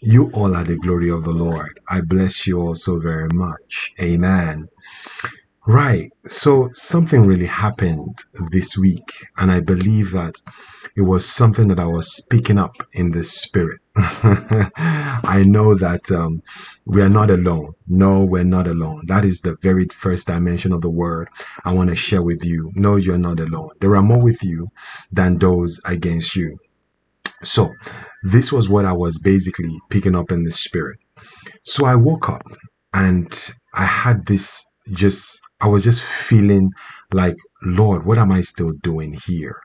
You all are the glory of the Lord. I bless you all so very much. Amen. Right. So something really happened this week, and I believe that it was something that I was picking up in the spirit. I know that we are not alone. No, we're not alone. That is the very first dimension of the word I want to share with you. No, you're not alone. There are more with you than those against you. So, this was what I was basically picking up in the spirit. So I woke up and I had this I was just feeling like, Lord, what am I still doing here?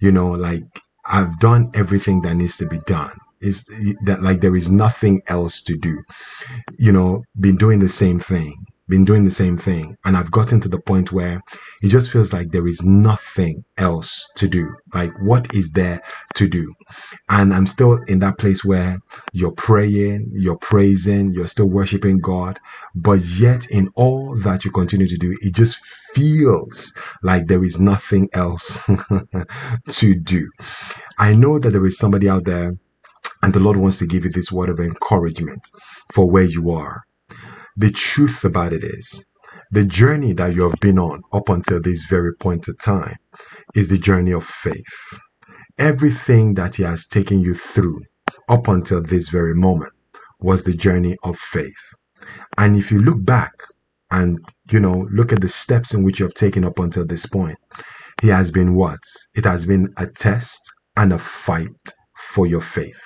Like I've done everything that needs to be done. Is that like there is nothing else to do? Been doing the same thing, and I've gotten to the point where it just feels like there is nothing else to do. Like, what is there to do? And I'm still in that place where you're praying, you're praising, you're still worshiping God, but yet in all that you continue to do, it just feels like there is nothing else to do. I know that there is somebody out there, and the Lord wants to give you this word of encouragement for where you are. The truth about it is, the journey that you have been on up until this very point of time is the journey of faith. Everything that He has taken you through up until this very moment was the journey of faith. And if you look back and, look at the steps in which you have taken up until this point, He has been what? It has been a test and a fight for your faith.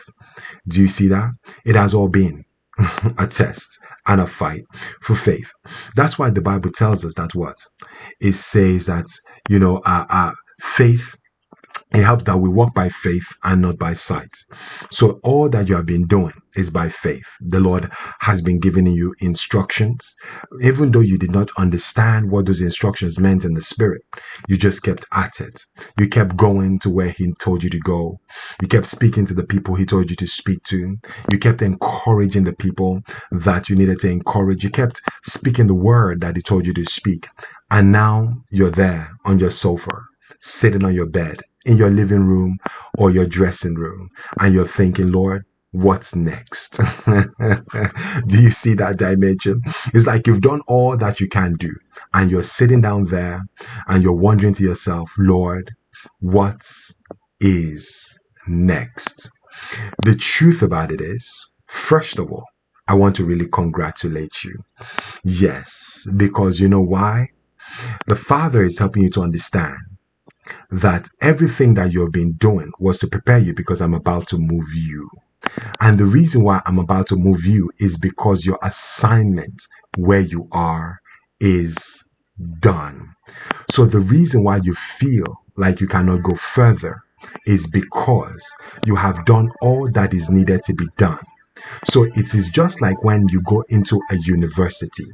Do you see that? It has all been a test and a fight for faith. That's why the Bible tells us that what? It says that, faith, it helps that we walk by faith and not by sight. So all that you have been doing is by faith. The Lord has been giving you instructions. Even though you did not understand what those instructions meant in the spirit, you just kept at it. You kept going to where He told you to go. You kept speaking to the people He told you to speak to. You kept encouraging the people that you needed to encourage. You kept speaking the word that He told you to speak. And now you're there on your sofa, sitting on your bed, in your living room or your dressing room, and you're thinking, Lord, what's next? Do you see that dimension? It's like you've done all that you can do, and you're sitting down there and you're wondering to yourself, Lord, what is next? The truth about it is, first of all, I want to really congratulate you. Yes, because you know why? The Father is helping you to understand that everything that you've been doing was to prepare you, because I'm about to move you. And the reason why I'm about to move you is because your assignment where you are is done. So the reason why you feel like you cannot go further is because you have done all that is needed to be done. So it is just like when you go into a university.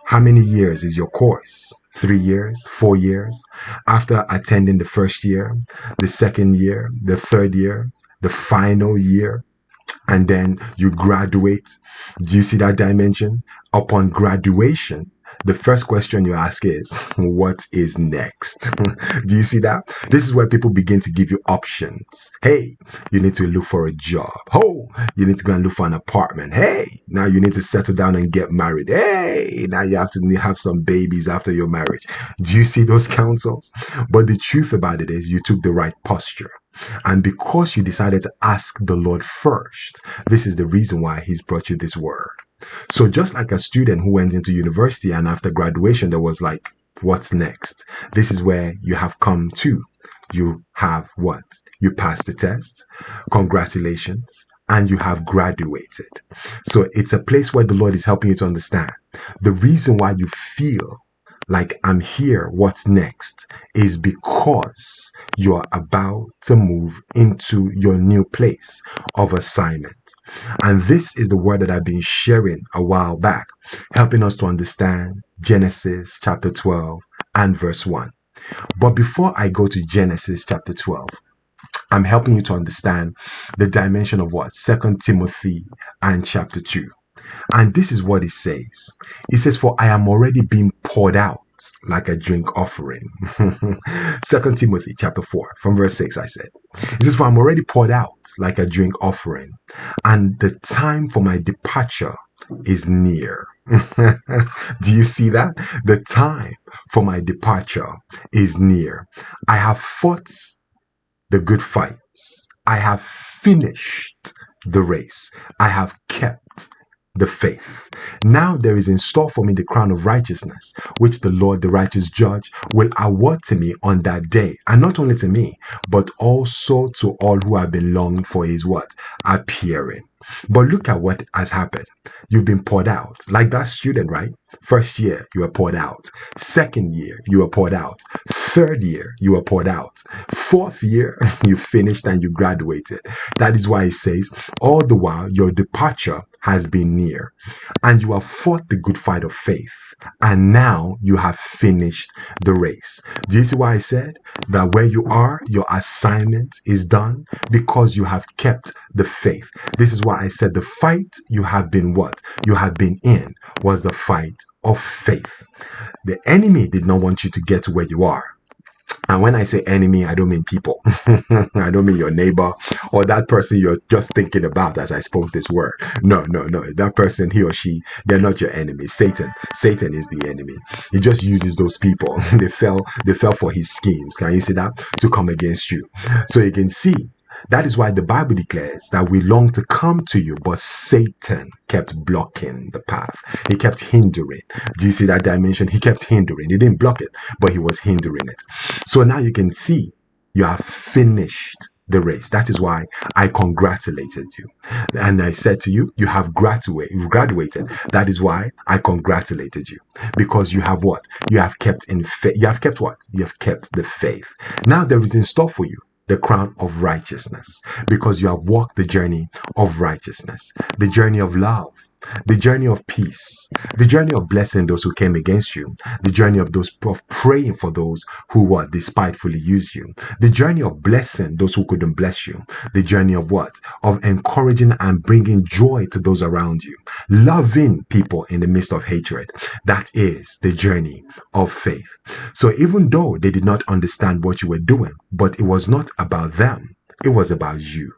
How many years is your course? 3 years, 4 years? After attending the first year, the second year, the third year, the final year, and then you graduate. Do you see that dimension? Upon graduation, the first question you ask is, what is next? Do you see that? This is where people begin to give you options. Hey, you need to look for a job. Oh, you need to go and look for an apartment. Hey, now you need to settle down and get married. Hey, now you have to have some babies after your marriage. Do you see those counsels? But the truth about it is, you took the right posture. And because you decided to ask the Lord first, this is the reason why He's brought you this word. So just like a student who went into university and after graduation, there was like, what's next? This is where you have come to. You have what? You passed the test. Congratulations. And you have graduated. So it's a place where the Lord is helping you to understand the reason why you feel like I'm here, what's next, is because you're about to move into your new place of assignment. And this is the word that I've been sharing a while back, helping us to understand Genesis chapter 12 and verse 1. But before I go to Genesis chapter 12, I'm helping you to understand the dimension of what? 2 Timothy and chapter 2. And this is what it says. It says, for I am already being poured out like a drink offering. 2 Timothy chapter 4, from verse 6, I said. It says, for I'm already poured out like a drink offering, and the time for my departure is near. Do you see that? The time for my departure is near. I have fought the good fight. I have finished the race. I have kept the faith. Now there is in store for me the crown of righteousness, which the Lord, the righteous judge, will award to me on that day. And not only to me, but also to all who have been longing for his what? Appearing. But look at what has happened. You've been poured out. Like that student, right? First year, you were poured out. Second year, you were poured out. Third year, you were poured out. Fourth year, you finished and you graduated. That is why it says, all the while your departure has been near, and you have fought the good fight of faith, and now you have finished the race. Do you see why I said that where you are, your assignment is done? Because you have kept the faith. This is why I said the fight you have been what? You have been in was the fight of faith. The enemy did not want you to get to where you are. And when I say enemy, I don't mean people. I don't mean your neighbor or that person you're just thinking about as I spoke this word. No. That person, he or she, they're not your enemy. Satan is the enemy. He just uses those people. They fell for his schemes. Can you see that? To come against you. So you can see, that is why the Bible declares that we long to come to you, but Satan kept blocking the path. He kept hindering. Do you see that dimension? He kept hindering. He didn't block it, but he was hindering it. So now you can see you have finished the race. That is why I congratulated you. And I said to you, you have graduated. That is why I congratulated you. Because you have what? You have kept in faith. You have kept what? You have kept the faith. Now there is in store for you the crown of righteousness, because you have walked the journey of righteousness, the journey of love, the journey of peace, the journey of blessing those who came against you, the journey of praying for those who what despitefully used you, the journey of blessing those who couldn't bless you, the journey of what? Of encouraging and bringing joy to those around you, loving people in the midst of hatred. That is the journey of faith. So even though they did not understand what you were doing, but it was not about them, it was about you.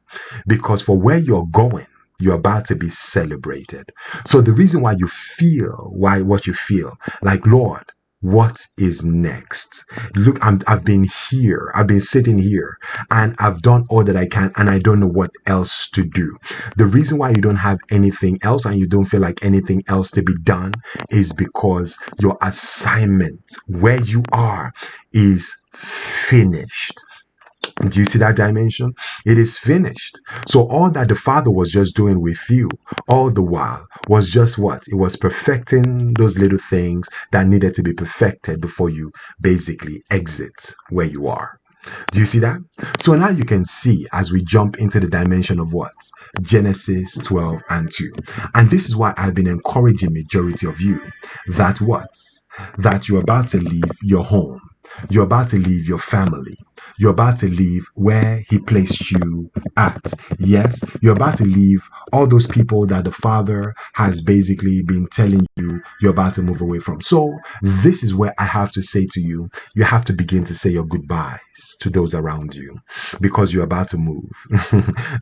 Because for where you're going, you're about to be celebrated. So the reason why you feel what you feel, like, Lord, what is next? Look, I've been here. I've been sitting here and I've done all that I can and I don't know what else to do. The reason why you don't have anything else and you don't feel like anything else to be done is because your assignment where you are is finished. Do you see that dimension? It is finished. So all that the Father was just doing with you all the while was just what? It was perfecting those little things that needed to be perfected before you basically exit where you are. Do you see that? So now you can see as we jump into the dimension of what? Genesis 12 and 2. And this is why I've been encouraging majority of you that what? That you're about to leave your home. You're about to leave your family. You're about to leave where he placed you at. Yes, you're about to leave all those people that the Father has basically been telling you you're about to move away from. So this is where I have to say to you, you have to begin to say your goodbyes to those around you because you're about to move.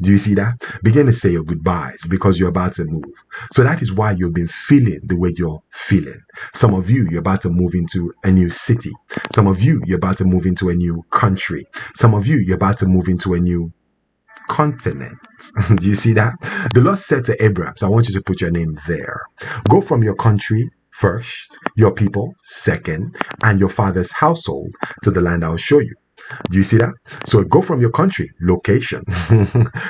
Do you see that? Begin to say your goodbyes because you're about to move. So that is why you've been feeling the way you're feeling. Some of you, you're about to move into a new city. Some of you, you're about to move into a new country. Some of you, you're about to move into a new continent. Do you see that? The Lord said to Abram, so I want you to put your name there. Go from your country first, your people second, and your father's household to the land I'll show you. Do you see that? So go from your country, location,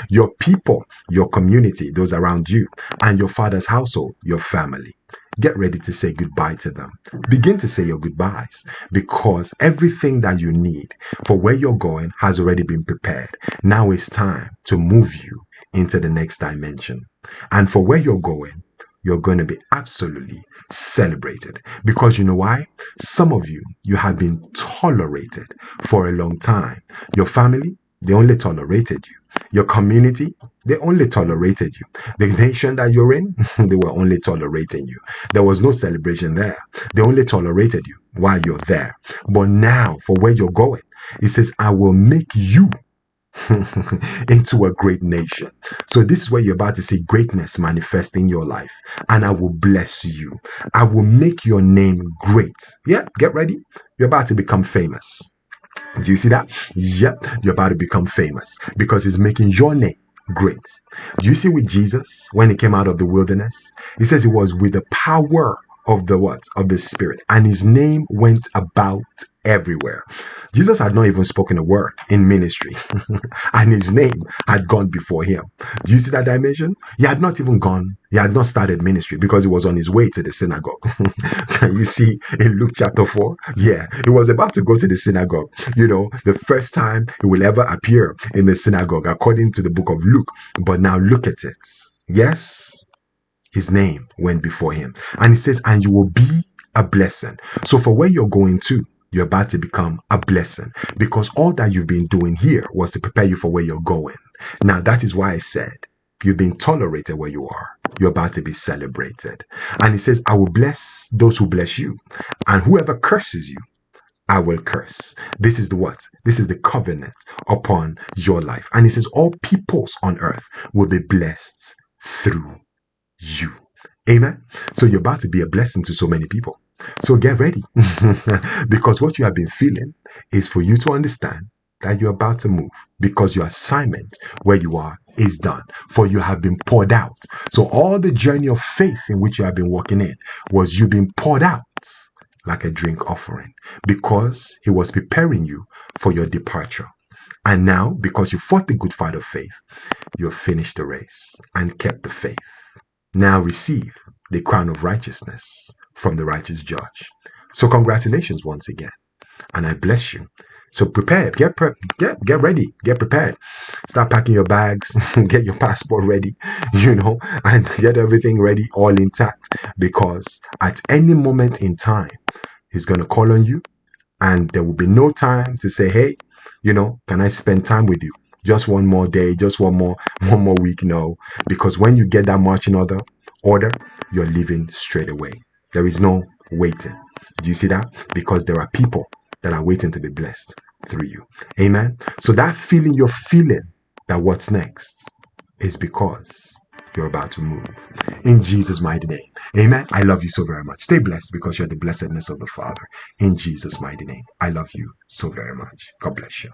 your people, your community, those around you, and your father's household, your family. Get ready to say goodbye to them. Begin to say your goodbyes because everything that you need for where you're going has already been prepared. Now it's time to move you into the next dimension. And for where you're going to be absolutely celebrated. Because you know why? Some of you, you have been tolerated for a long time. Your family, they only tolerated you. Your community, they only tolerated you. The nation that you're in, they were only tolerating you. There was no celebration there. They only tolerated you. while you're there. But now, for where you're going, it says, I will make you into a great nation. So this is where you're about to see greatness manifest in your life. And I will bless you. I will make your name great. Yeah, get ready. You're about to become famous. Do you see that? Yep, you're about to become famous because he's making your name great. Do you see with Jesus when he came out of the wilderness? He says it was with the power of the what? Of the Spirit. And his name went about everywhere. Jesus had not even spoken a word in ministry, and his name had gone before him. Do you see that dimension? He had not even gone, he had not started ministry because he was on his way to the synagogue. Can you see in Luke chapter 4? Yeah, he was about to go to the synagogue. You know, the first time he will ever appear in the synagogue, according to the book of Luke. But now look at it. Yes, his name went before him. And he says, and you will be a blessing. So for where you're going to, you're about to become a blessing because all that you've been doing here was to prepare you for where you're going. Now, that is why I said, you've been tolerated where you are. You're about to be celebrated. And he says, I will bless those who bless you. And whoever curses you, I will curse. This is the what? This is the covenant upon your life. And he says, all peoples on earth will be blessed through you. Amen. So you're about to be a blessing to so many people. So get ready because what you have been feeling is for you to understand that you're about to move because your assignment where you are is done, for you have been poured out. So all the journey of faith in which you have been walking in was you being poured out like a drink offering because he was preparing you for your departure. And now, because you fought the good fight of faith, you have finished the race and kept the faith. Now receive the crown of righteousness from the righteous judge. So congratulations once again, and I bless you. So prepare, get ready, get prepared. Start packing your bags, get your passport ready, and get everything ready, all intact, because at any moment in time, he's going to call on you, and there will be no time to say, hey, can I spend time with you? Just one more day, just one more week. No, because when you get that marching order, you're leaving straight away. There is no waiting. Do you see that? Because there are people that are waiting to be blessed through you. Amen. So that feeling you're feeling that what's next is because you're about to move in Jesus' mighty name. Amen. I love you so very much. Stay blessed because you're the blessedness of the Father in Jesus' mighty name. I love you so very much. God bless you.